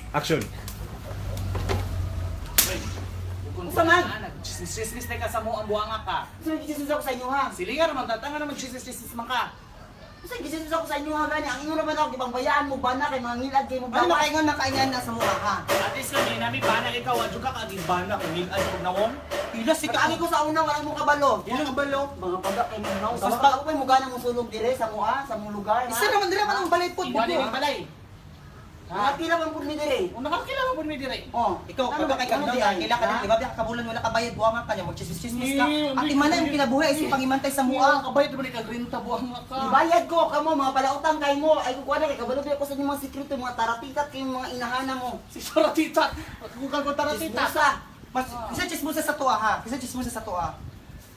Action. Unsa man? Chismis na ka sa mo ang buhanga ka. Unsa gisus ako sa inyo ha? Silingan naman, tatanga naman chismis man ka. Unsa gisus ako sa inyo ha gani? Ang inyo naman ako gibang bayaan mo ba na kay mga ngilad kay mo ba? Ano makaingon na kaingan na sa mukha ha? At least kami, nami bana ikaw, adyo ka kagibana, kung nilad ko nawon. Pila si Kaagi ko sa una wala mo kabalo. Yan ang kabalo. Mga paga kay mo naw. Mas bago pa mo gana mo sulog dire sa mua, sa mong lugar. Isa naman dira man ang balay po. Iwan din ang balay. Ha, pila man pud mi dire. Kung nakakilala po ni Dire. Oh, Ikaw, pagka kay kagdaw diyan? kailan ka din, di ba? Biya kabulan wala ka bayad buwang ka niya, magchismis-chismis ka. Eh, At imana yung kinabuhi ay pangimantay sa mua. Kabayad mo ni kagrinta buhanga ka. Ibayad ko kamo mga palautang kay mo. Ay kukuha na kay kabalo ko sa inyong mga sekreto, mga taratitat kay mga inahana mo. Si Saratita. Kung kang taratita. Chismosa. Mas kisa chismosa sa tuwa ha. Kisa chismosa sa tuwa.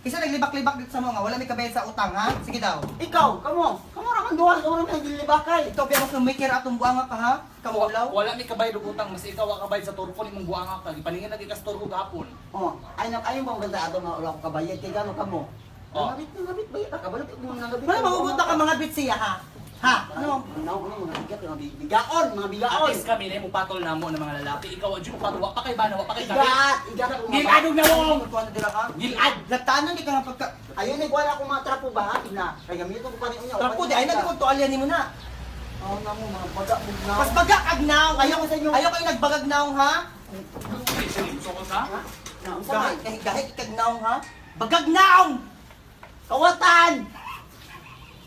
Kisa naglibak-libak dito sa mga wala may kabayad sa utang ha. Sige daw. Ikaw, kamo ra man duha, kamo ra man gilibakay. Ikaw biya mo may kira atong buwang ka ha. Kamulaw. Wala mi kabayad og utang, mas ikaw ang kabayad sa turko nimong buhanga ka. Gipaningin lagi ka sa turko gahapon. Oh, ay bang ganda ato na wala ko kabayad kay gano kamo. Oh. Nangabit bayad ka kabalo mo nangabit. Wala magugunta ka mga bitsiya ha. Ha? Ano? Mga bigat, mga bigaon, mga bigaon. Atis kami na mo patol namo ng mga lalaki. Ikaw adyo patol wa pa kay bana, wa pa kay gabi. Igat. Giladog na mo. Tuwa na dira ka. Gilad. Latanan di ka nga pagka Ayun, wala akong mga trapo ba? Na, kaya gamitin ko pa rin niya. trapo di ay na ko tuwalya nimo na. Oo na mo, mga baga-bug na. Mas bagak agnaw. Ayaw ko sa inyo. Ayaw kayo nagbagagnaw ha. So ko sa. Gahit ikagnaw ha. Bagagnaw! Kawatan!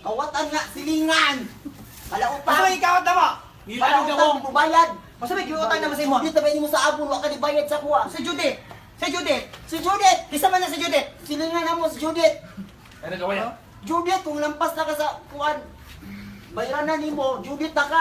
Kawatan nga, silingan! Kalautan! Masa may ikawat na mo? Giladog na mo. Kalautan, bubayad! Masa may kiwatan na mo sa imo? Hindi tabi mo sa abon, waka di bayad sa kuha. Si Judith! Si Judith! Si Judith! Kisa man na si Judith! Silingan na mo si Judith! Ano gawin? Judith, kung lampas na ka sa kuhan, bayaran na ni mo, Judith na ka!